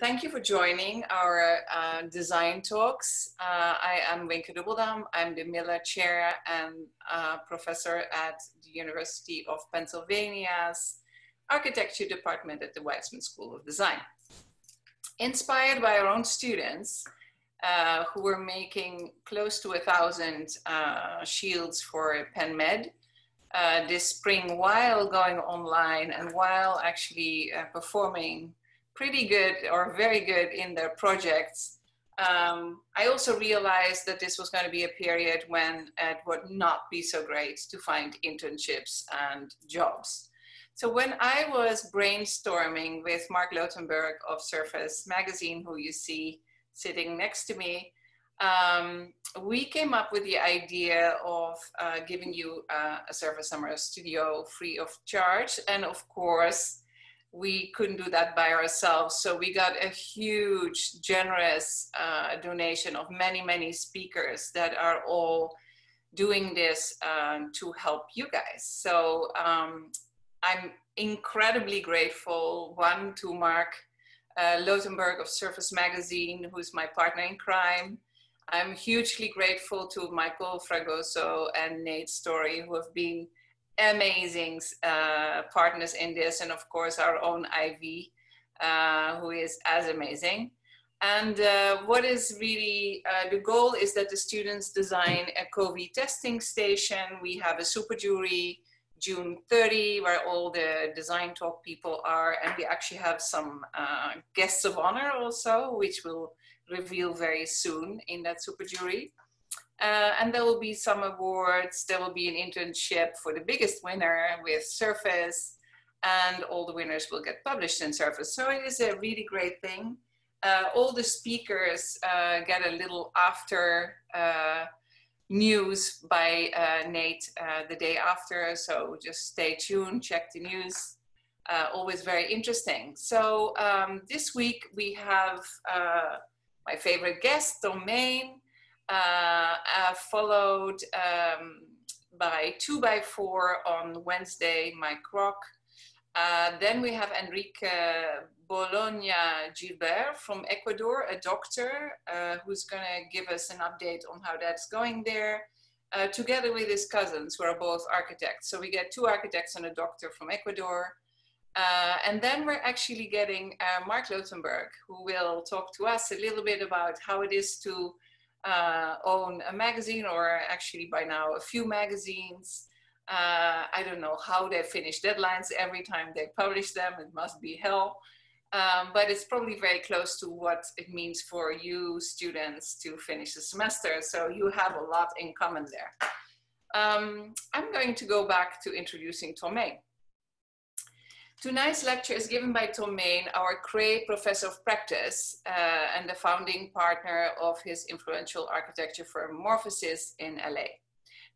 Thank you for joining our design talks. I am Winka I'm the Miller Chair and Professor at the University of Pennsylvania's Architecture Department at the Weitzman School of Design. Inspired by our own students who were making close to 1,000 shields for Penn Med this spring while going online and while actually performing pretty good or very good in their projects. I also realized that this was going to be a period when it would not be so great to find internships and jobs. So when I was brainstorming with Mark Lotenberg of Surface Magazine, who you see sitting next to me, we came up with the idea of giving you a Surface Summer Studio free of charge. And of course, we couldn't do that by ourselves. So we got a huge, generous donation of many, many speakers that are all doing this to help you guys. So I'm incredibly grateful, one, to Mark Lotenberg of Surface Magazine, who's my partner in crime. I'm hugely grateful to Michael Fragoso and Nate Story, who have been amazing partners in this, and of course our own Ivy, who is as amazing. And what is really the goal is that the students design a COVID testing station. We have a super jury June 30 where all the design talk people are, and we actually have some guests of honor also, which we'll reveal very soon in that super jury. And there will be some awards. There will be an internship for the biggest winner with Surface, and all the winners will get published in Surface. So it is a really great thing. All the speakers get a little after news by Nate the day after. So just stay tuned, check the news. Always very interesting. So this week we have my favorite guest, Thom Mayne, followed by 2x4 on Wednesday, Mike Rock. Then we have Enrique Bologna Gilbert from Ecuador, a doctor who's going to give us an update on how that's going there, together with his cousins who are both architects. So we get two architects and a doctor from Ecuador. And then we're actually getting Mark Lotenberg, who will talk to us a little bit about how it is to own a magazine, or actually by now a few magazines. I don't know how they finish deadlines every time they publish them. It must be hell. But it's probably very close to what it means for you students to finish the semester. So you have a lot in common there. I'm going to go back to introducing Thom Mayne. Tonight's lecture is given by Thom Mayne, our Cret Professor of Practice and the founding partner of his influential architecture firm Morphosis in LA.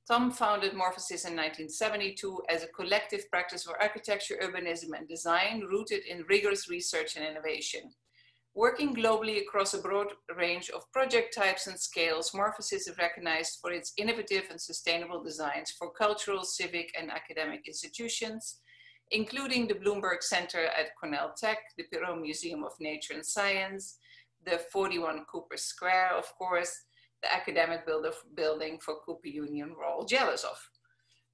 Thom founded Morphosis in 1972 as a collective practice for architecture, urbanism, and design rooted in rigorous research and innovation. Working globally across a broad range of project types and scales, Morphosis is recognized for its innovative and sustainable designs for cultural, civic, and academic institutions, including the Bloomberg Center at Cornell Tech, the Perot Museum of Nature and Science, the 41 Cooper Square, of course, the academic building for Cooper Union we're all jealous of.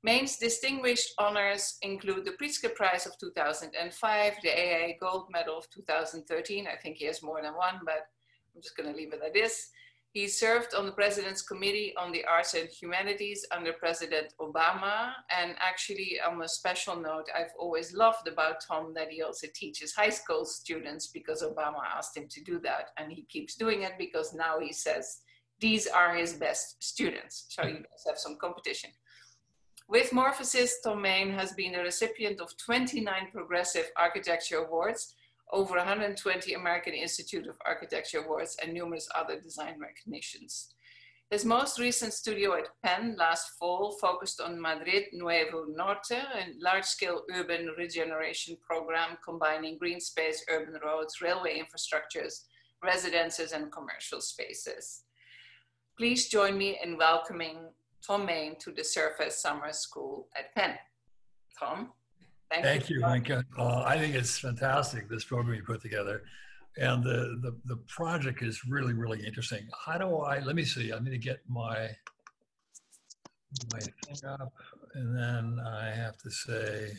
Mayne's distinguished honors include the Pritzker Prize of 2005, the AA Gold Medal of 2013. I think he has more than one, but I'm just going to leave it at this. He served on the President's Committee on the Arts and Humanities under President Obama. And actually, on a special note, I've always loved about Thom that he also teaches high school students because Obama asked him to do that. And he keeps doing it because now he says, these are his best students. So you guys have some competition. With Morphosis, Thom Mayne has been a recipient of 29 Progressive Architecture Awards, over 120 American Institute of Architecture Awards, and numerous other design recognitions. His most recent studio at Penn last fall focused on Madrid Nuevo Norte, a large-scale urban regeneration program combining green space, urban roads, railway infrastructures, residences, and commercial spaces. Please join me in welcoming Thom Mayne to the Surface Summer School at Penn. Thom? Thank you, Winka. I think it's fantastic, this program you put together. And the project is really, really interesting. How do let me see, I'm going to get my thing up, and then I have to say,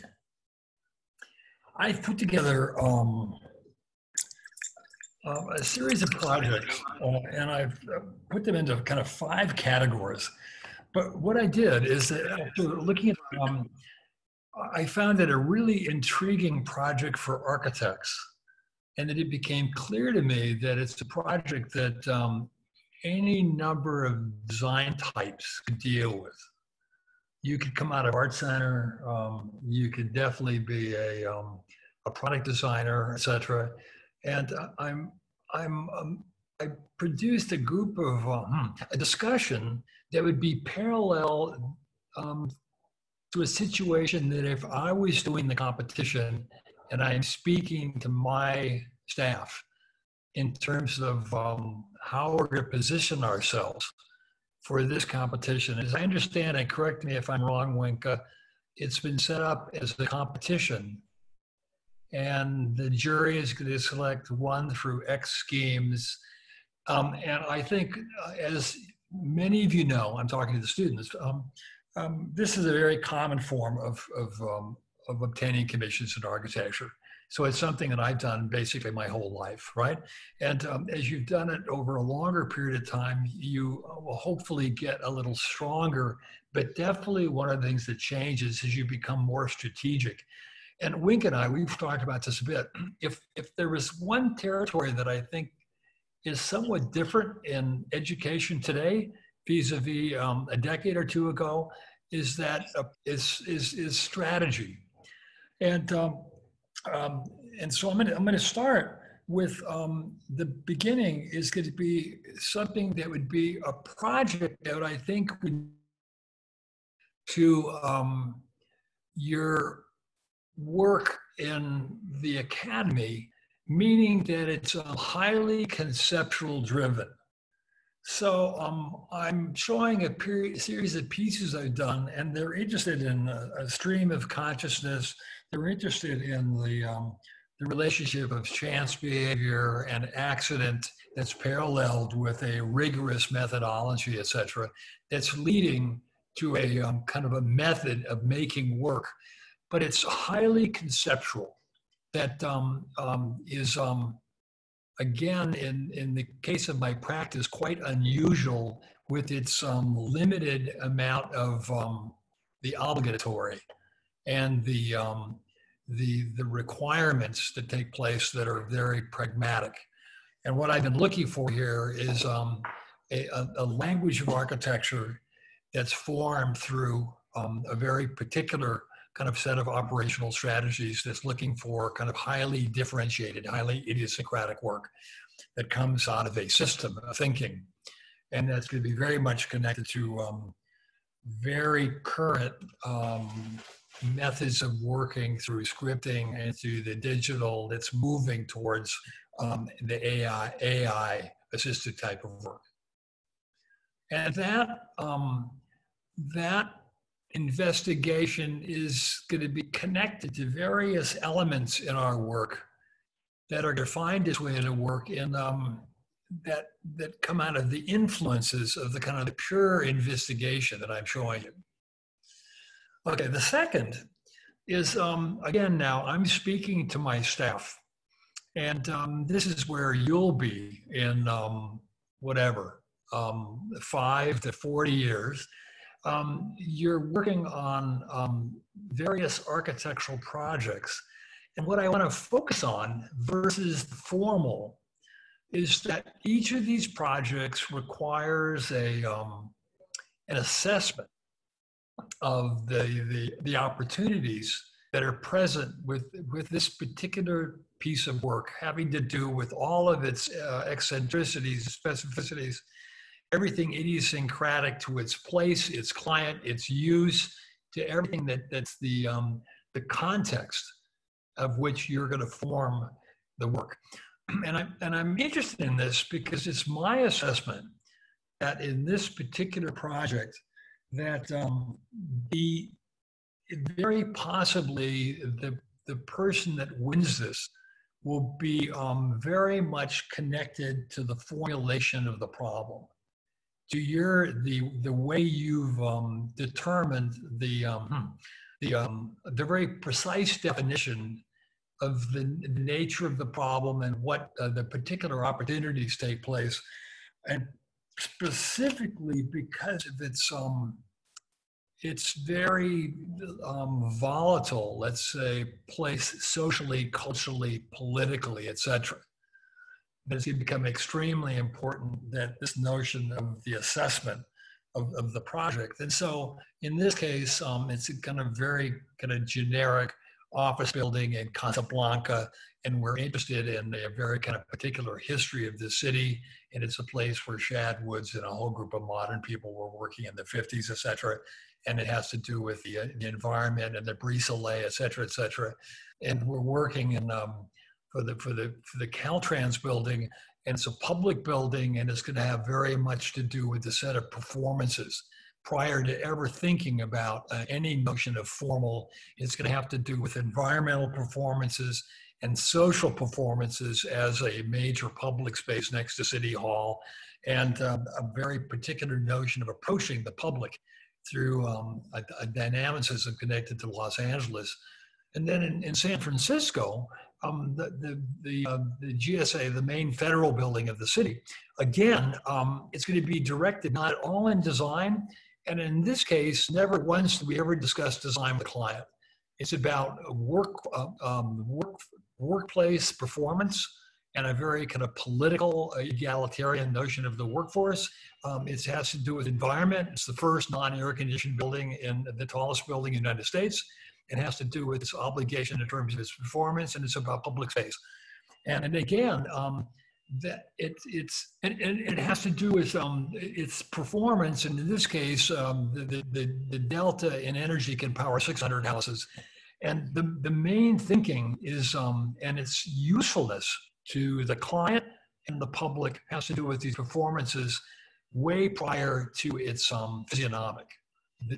I've put together a series of projects, and I've put them into kind of 5 categories. But what I did is that after looking at I found it a really intriguing project for architects, and that it became clear to me that it's a project that any number of design types could deal with. You could come out of art center, you could definitely be a product designer, etc. And I produced a group of a discussion that would be parallel to a situation that if I was doing the competition and I'm speaking to my staff in terms of how we're going to position ourselves for this competition. As I understand, and correct me if I'm wrong, Winka, it's been set up as a competition, and the jury is going to select 1 through X schemes. And I think, as many of you know, I'm talking to the students, this is a very common form of obtaining commissions in architecture. So it's something that I've done basically my whole life, right? And as you've done it over a longer period of time, you will hopefully get a little stronger, but definitely one of the things that changes is you become more strategic. And Wink and I, we've talked about this a bit. If there was one territory that I think is somewhat different in education today, vis-a-vis a decade or 2 ago, is that is strategy. And so I'm going to start with the beginning is going to be something that would be a project that I think would to your work in the academy, meaning that it's highly conceptual driven. So I'm showing a series of pieces I've done, and they're interested in a stream of consciousness. They're interested in the relationship of chance behavior and accident that's paralleled with a rigorous methodology, et cetera, that's leading to a kind of a method of making work. But it's highly conceptual. That is again, in the case of my practice, quite unusual with its limited amount of the obligatory and the requirements that take place that are very pragmatic. And what I've been looking for here is a language of architecture that's formed through a very particular kind of set of operational strategies that's looking for kind of highly differentiated, highly idiosyncratic work that comes out of a system of thinking. And that's going to be very much connected to very current methods of working through scripting and through the digital that's moving towards the AI assisted type of work. And that investigation is going to be connected to various elements in our work that are going to find its way into work in that come out of the influences of the kind of the pure investigation that I'm showing you. Okay, the second is, again, now I'm speaking to my staff, and this is where you'll be in whatever, 5 to 40 years. You're working on various architectural projects. And what I want to focus on versus the formal is that each of these projects requires an assessment of the opportunities that are present with this particular piece of work, having to do with all of its eccentricities, specificities, everything idiosyncratic to its place, its client, its use, to everything that's the context of which you're going to form the work. And I'm interested in this because it's my assessment that in this particular project that very possibly the person that wins this will be very much connected to the formulation of the problem, to the way you've determined the very precise definition of the nature of the problem and what the particular opportunities take place, and specifically because of it's very volatile, let's say, place socially, culturally, politically, etc. But it's become extremely important that this notion of the assessment of the project. And so in this case, it's kind of very kind of generic office building in Casablanca, and we're interested in a very kind of particular history of the city. And it's a place where Shad Woods and a whole group of modern people were working in the 50s, et cetera. And it has to do with the environment and the brise soleil, et cetera, et cetera. And we're working in for the Caltrans building, and it's a public building, and it's going to have very much to do with the set of performances. Prior to ever thinking about any notion of formal, it's going to have to do with environmental performances and social performances as a major public space next to City Hall, and a very particular notion of approaching the public through a dynamicism connected to Los Angeles. And then in San Francisco, the GSA, the main federal building of the city, again, it's going to be directed not all in design, and in this case, never once do we ever discuss design with the client. It's about workplace performance and a very kind of political, egalitarian notion of the workforce. It has to do with environment. It's the first non-air conditioned building in the tallest building in the United States. It has to do with its obligation in terms of its performance, and it's about public space. And again, that it has to do with its performance, and in this case, the delta in energy can power 600 houses. And the main thinking is, and its usefulness to the client and the public has to do with these performances way prior to its physiognomic,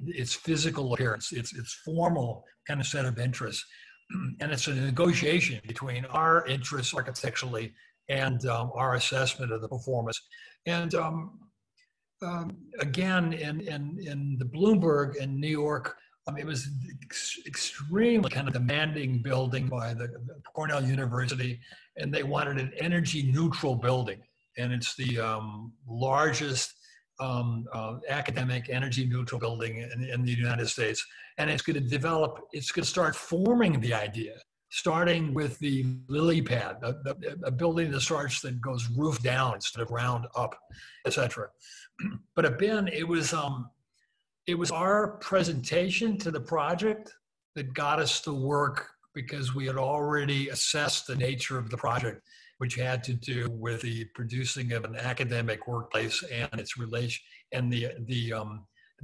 its physical appearance, its formal kind of set of interests. And it's a negotiation between our interests architecturally and our assessment of the performance. And again, in the Bloomberg in New York, it was extremely kind of demanding building by the Cornell University, and they wanted an energy neutral building. And it's the largest academic energy neutral building in the United States. And it's going to develop, it's going to start forming the idea, starting with the lily pad, a building that goes roof down instead of ground up, et cetera. But Ben, it was our presentation to the project that got us to work, because we had already assessed the nature of the project, which had to do with the producing of an academic workplace and its relation, and the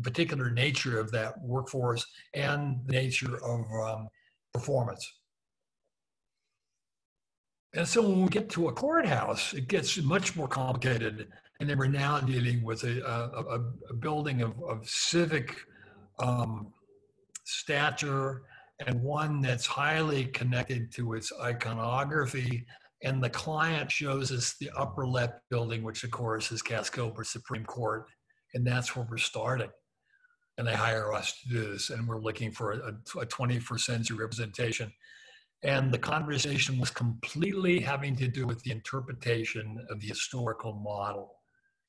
particular nature of that workforce and the nature of performance. And so when we get to a courthouse, it gets much more complicated. And then we're now dealing with a building of civic stature, and one that's highly connected to its iconography. And the client shows us the upper left building, which of course is Cass-Gilbert Supreme Court. And that's where we're starting. And they hire us to do this. And we're looking for a 21st century representation. And the conversation was completely having to do with the interpretation of the historical model,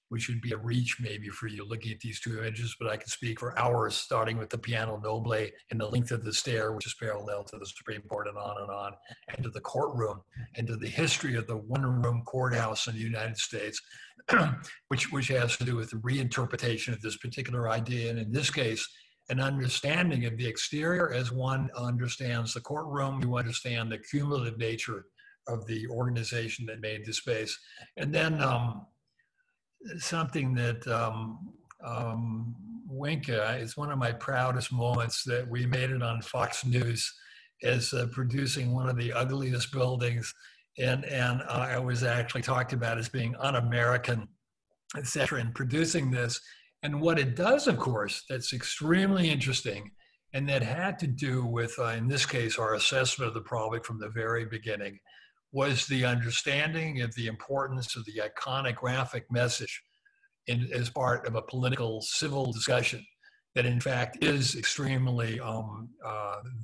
which would be a reach maybe for you looking at these two images, but I could speak for hours, starting with the piano noble and the length of the stair, which is parallel to the Supreme Court, and on, and to the courtroom, and to the history of the one-room courthouse in the United States, which has to do with the reinterpretation of this particular idea. And in this case, an understanding of the exterior as one understands the courtroom. You understand the cumulative nature of the organization that made the space. And then something that Winka, is one of my proudest moments, that we made it on Fox News as producing one of the ugliest buildings. And I was actually talked about as being un-American, et cetera, in producing this. And what it does, of course, that's extremely interesting, and that had to do with, in this case, our assessment of the problem from the very beginning, was the understanding of the importance of the iconographic message as part of a political civil discussion that in fact is extremely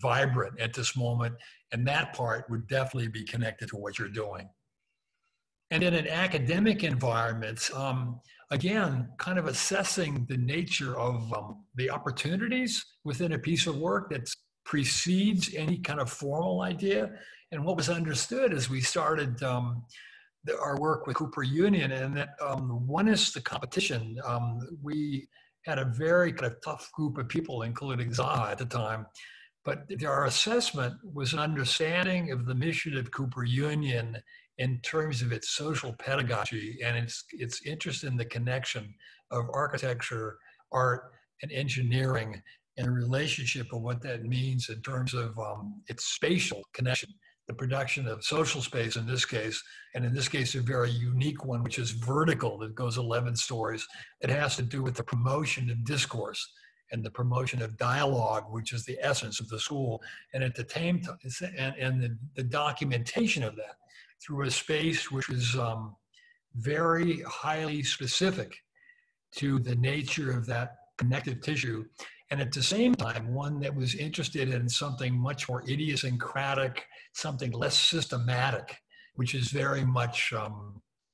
vibrant at this moment. And that part would definitely be connected to what you're doing. And then in academic environments, again, kind of assessing the nature of the opportunities within a piece of work that precedes any kind of formal idea. And what was understood as we started our work with Cooper Union, and that one is the competition. We had a very kind of tough group of people, including Zaha at the time, but our assessment was an understanding of the mission of Cooper Union in terms of its social pedagogy and its interest in the connection of architecture, art, and engineering, and the relationship of what that means in terms of its spatial connection, the production of social space in this case, and in this case, a very unique one, which is vertical, that goes 11 stories. It has to do with the promotion of discourse and the promotion of dialogue, which is the essence of the school, and at the same time, and the documentation of that through a space which is very highly specific to the nature of that connective tissue. And at the same time, one that was interested in something much more idiosyncratic, something less systematic, which is very much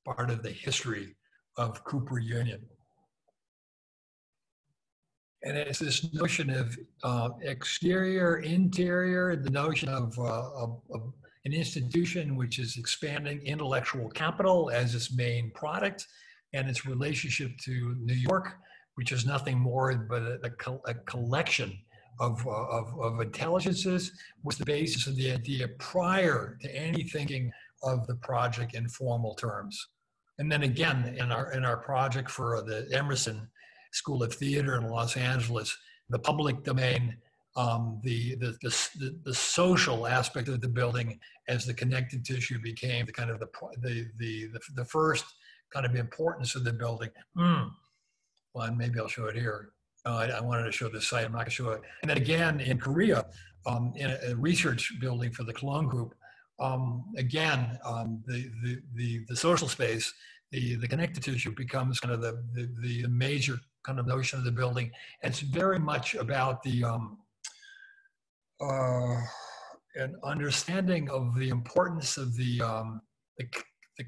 part of the history of Cooper Union. And it's this notion of exterior, interior, the notion of an institution which is expanding intellectual capital as its main product, and its relationship to New York, which is nothing more but a collection of intelligences, was the basis of the idea prior to any thinking of the project in formal terms. And then again, in our project for the Emerson School of Theater in Los Angeles, the public domain, the social aspect of the building as the connective tissue became the kind of the first kind of importance of the building. Well, maybe I'll show it here. I wanted to show this site. I'm not going to show it. And then again in Korea, in a research building for the Cologne Group, again the social space, the connective tissue becomes kind of the major kind of notion of the building. And it's very much about the an understanding of the importance of the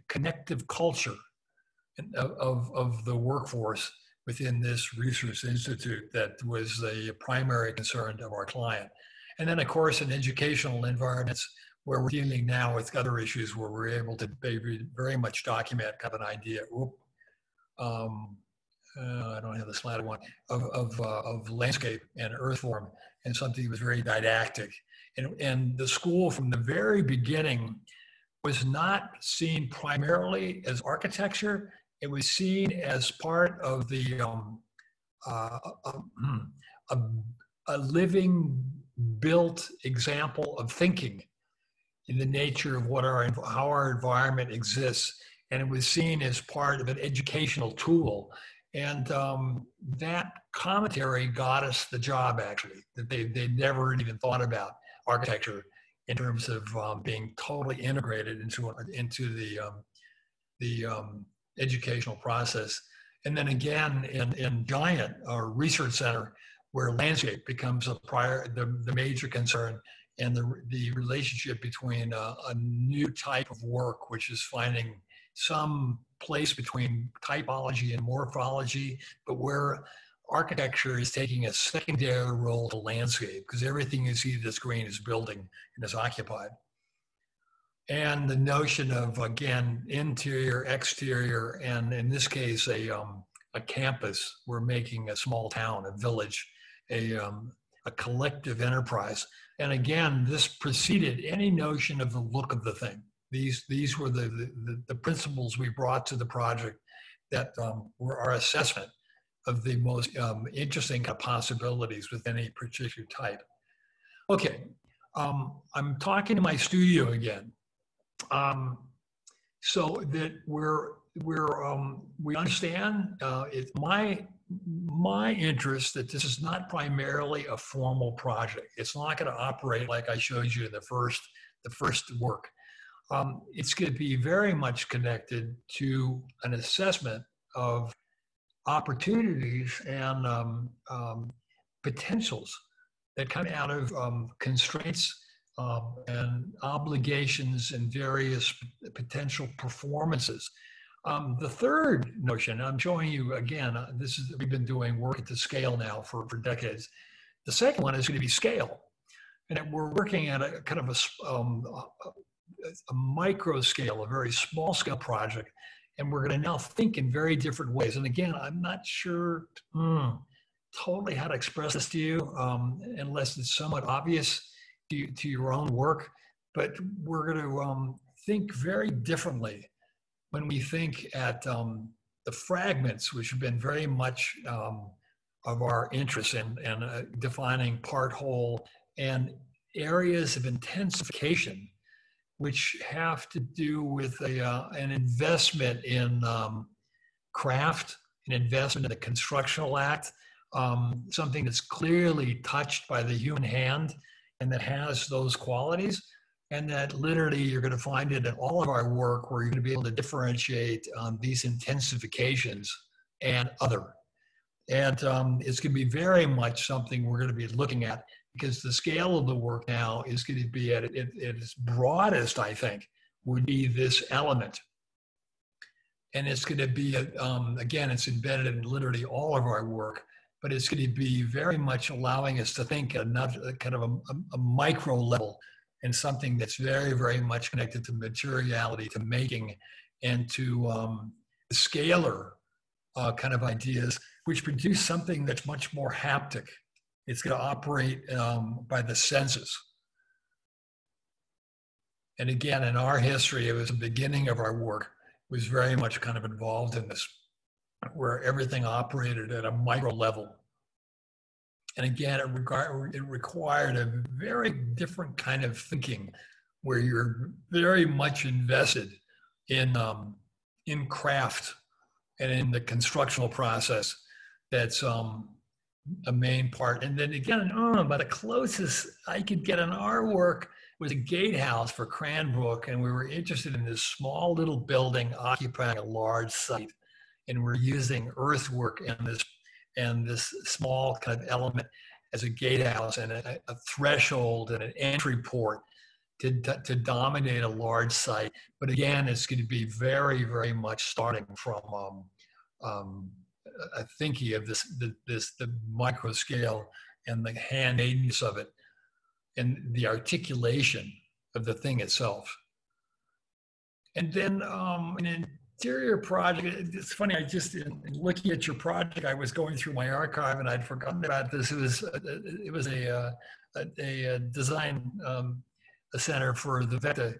connective culture of the workforce within this research institute that was the primary concern of our client. And then of course in educational environments where we're dealing now with other issues where we're able to very much document kind of an idea. I don't have the slide one of landscape and earth form, and something that was very didactic. And the school from the very beginning was not seen primarily as architecture. It was seen as part of the a living, built example of thinking in the nature of what how our environment exists. And it was seen as part of an educational tool. And that commentary got us the job, actually, that they never even thought about architecture in terms of being totally integrated into the educational process. And then again, in Giant, our research center, where landscape becomes the major concern, and the relationship between a new type of work, which is finding some place between typology and morphology, but where architecture is taking a secondary role to landscape, because everything you see this green is building and is occupied. And the notion of, again, interior, exterior, and in this case, a campus. We're making a small town, a village, a collective enterprise. And again, this preceded any notion of the look of the thing. These were the principles we brought to the project that were our assessment of the most interesting possibilities with any particular type. Okay, I'm talking to my studio again. So that we understand it's my interest that this is not primarily a formal project. It's not going to operate like I showed you in the first work. it's going to be very much connected to an assessment of opportunities and potentials that come out of constraints and obligations and various potential performances. The third notion, I'm showing you again, we've been doing work at the scale now for decades. The second one is going to be scale. And we're working at a kind of a micro scale, a very small scale project. And we're going to now think in very different ways. And again, I'm not sure totally how to express this to you, unless it's somewhat obvious to your own work. But we're going to think very differently when we think at the fragments, which have been very much of our interest in defining part whole, and areas of intensification, which have to do with an investment in craft, an investment in the constructional act, something that's clearly touched by the human hand and that has those qualities. And that literally you're going to find it in all of our work where you're going to be able to differentiate these intensifications and other. And it's going to be very much something we're going to be looking at, because the scale of the work now is going to be at its broadest, I think, would be this element. And it's going to be, again, it's embedded in literally all of our work, but it's going to be very much allowing us to think at another kind of a micro level, and something that's very, very much connected to materiality, to making, and to scalar kind of ideas, which produce something that's much more haptic. It's going to operate by the senses. And again, in our history, it was the beginning of our work, was very much kind of involved in this, where everything operated at a micro level. And again, it required a very different kind of thinking, where you're very much invested in craft and in the constructional process. That's a main part. And then again, but the closest I could get in our work was a gatehouse for Cranbrook, and we were interested in this small little building occupying a large site, and we're using earthwork and this small kind of element as a gatehouse and a threshold and an entry port to dominate a large site. But again, it's going to be very, very much starting from a thinking of the micro scale and the handmaidenness of it and the articulation of the thing itself. And then an interior project, it's funny, I just, in looking at your project, I was going through my archive and I'd forgotten about this. It was a design center for the Vecta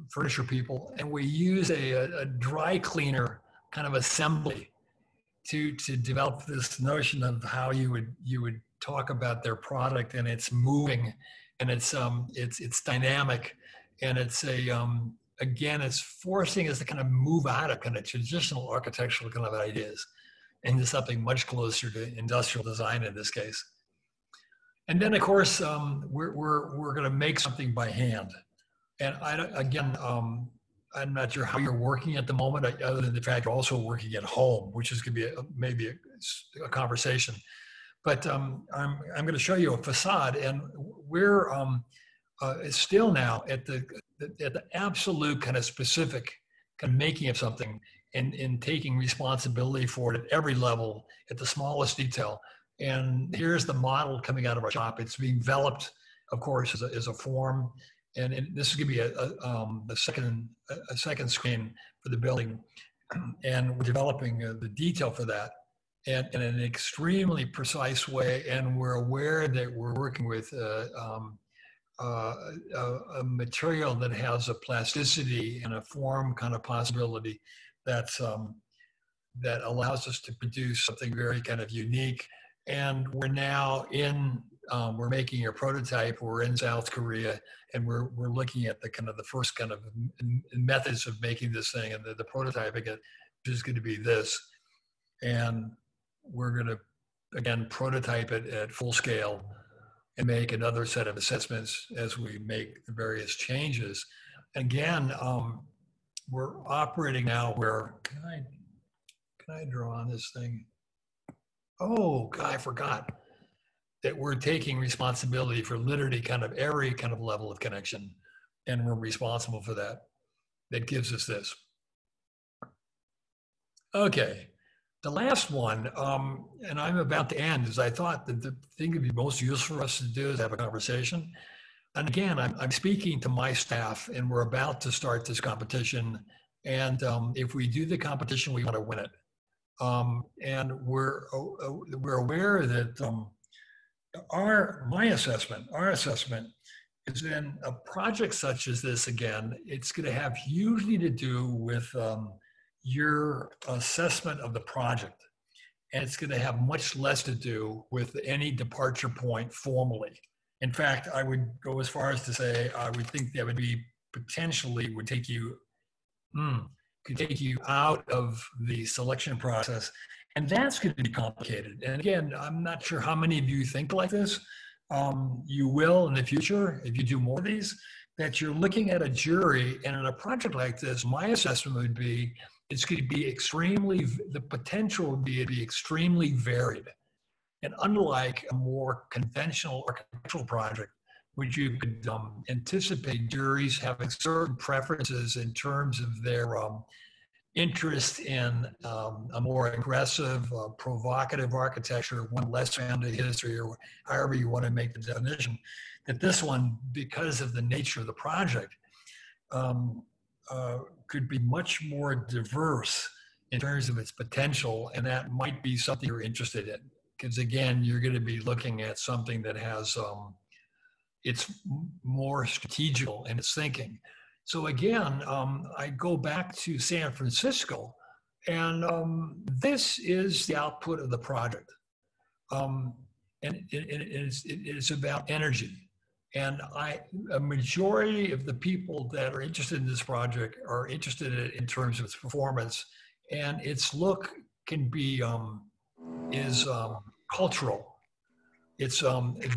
furniture people. And we use a dry cleaner kind of assembly to develop this notion of how you would talk about their product, and it's moving, and it's dynamic, and it's again, it's forcing us to kind of move out of kind of traditional architectural kind of ideas into something much closer to industrial design in this case. And then, of course, we're going to make something by hand. And I'm not sure how you're working at the moment, other than the fact you're also working at home, which is going to be maybe a conversation. But I'm going to show you a facade, and we're still now at the absolute kind of specific kind of making of something, and in taking responsibility for it at every level, at the smallest detail. And here's the model coming out of our shop. It's being developed, of course, as a form. And this is going to be a second screen for the building. And we're developing the detail for that and in an extremely precise way. And we're aware that we're working with a material that has a plasticity and a form kind of possibility that's that allows us to produce something very kind of unique. And we're now we're making a prototype. We're in South Korea, and we're looking at the first kind of methods of making this thing, and the prototyping it, which is going to be this. And we're going to, again, prototype it at full scale and make another set of assessments as we make the various changes. again, we're operating now where, can I draw on this thing? Oh, God, I forgot that we're taking responsibility for literally kind of every kind of level of connection, and we're responsible for that. That gives us this. Okay, the last one, and I'm about to end, is I thought that the thing that would be most useful for us to do is have a conversation. And again, I'm speaking to my staff, and we're about to start this competition. And if we do the competition, we want to win it. And we're aware that our assessment is in a project such as this. Again, it's going to have hugely to do with your assessment of the project, and it's going to have much less to do with any departure point formally. In fact, I would go as far as to say I would think that would be potentially would take you could take you out of the selection process. And that's going to be complicated. And again, I'm not sure how many of you think like this. You will in the future, if you do more of these, that you're looking at a jury, and in a project like this, my assessment would be it's going to be the potential would be to be extremely varied. And unlike a more conventional architectural project, which you could anticipate juries having certain preferences in terms of their interest in a more aggressive, provocative architecture, one less founded history, or however you want to make the definition, that this one, because of the nature of the project, could be much more diverse in terms of its potential, and that might be something you're interested in. Because again, you're going to be looking at something that has, it's more strategical in its thinking. So again, I go back to San Francisco, and this is the output of the project. And it's about energy. And a majority of the people that are interested in this project are interested in it in terms of its performance, and its look can be, cultural. It's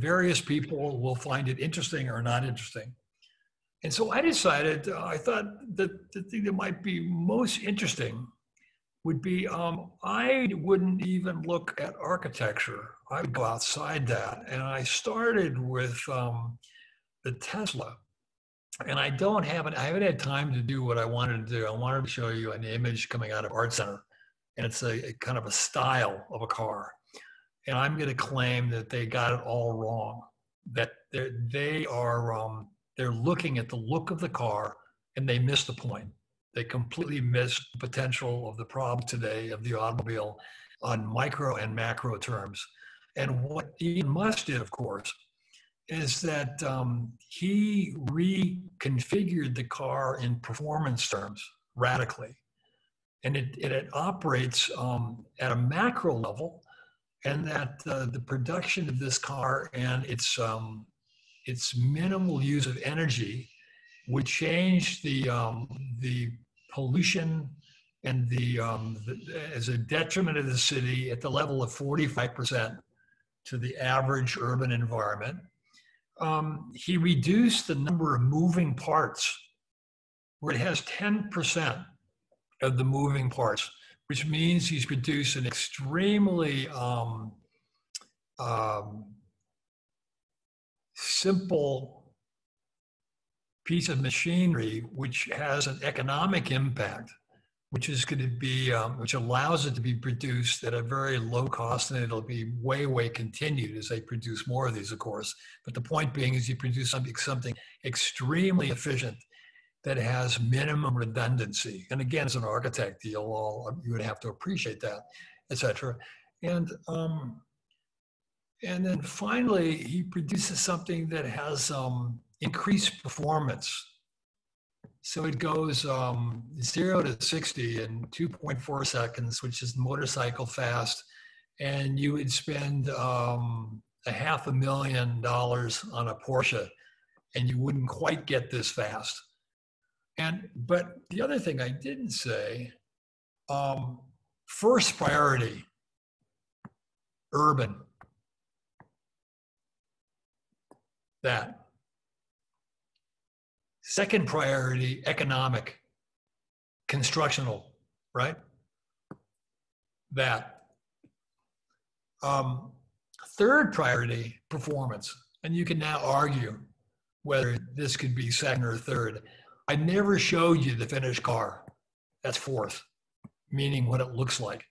various people will find it interesting or not interesting. And so I decided, I thought that the thing that might be most interesting would be, I wouldn't even look at architecture. I would go outside that. And I started with the Tesla. And I haven't had time to do what I wanted to do. I wanted to show you an image coming out of Art Center. And it's a kind of a style of a car. And I'm going to claim that they got it all wrong, that they're looking at the look of the car and they missed the point. They completely missed the potential of the problem today of the automobile on micro and macro terms. And what Elon Musk did, of course, is that he reconfigured the car in performance terms radically. And it operates at a macro level, and that the production of this car and its minimal use of energy would change the pollution and as a detriment of the city at the level of 45% to the average urban environment. He reduced the number of moving parts, where it has 10% of the moving parts, which means he's produced an extremely simple piece of machinery, which has an economic impact, which is going to be, which allows it to be produced at a very low cost, and it'll be way continued as they produce more of these, of course. But the point being is you produce something extremely efficient that has minimum redundancy. And again, as an architect, you would have to appreciate that, et cetera. And then finally, he produces something that has increased performance. So it goes 0 to 60 in 2.4 seconds, which is motorcycle fast. And you would spend $500,000 on a Porsche, and you wouldn't quite get this fast. But the other thing I didn't say, first priority, urban. That. Second priority, economic, constructional, right? That. Third priority, performance. And you can now argue whether this could be second or third. I never showed you the finished car. That's fourth, meaning what it looks like.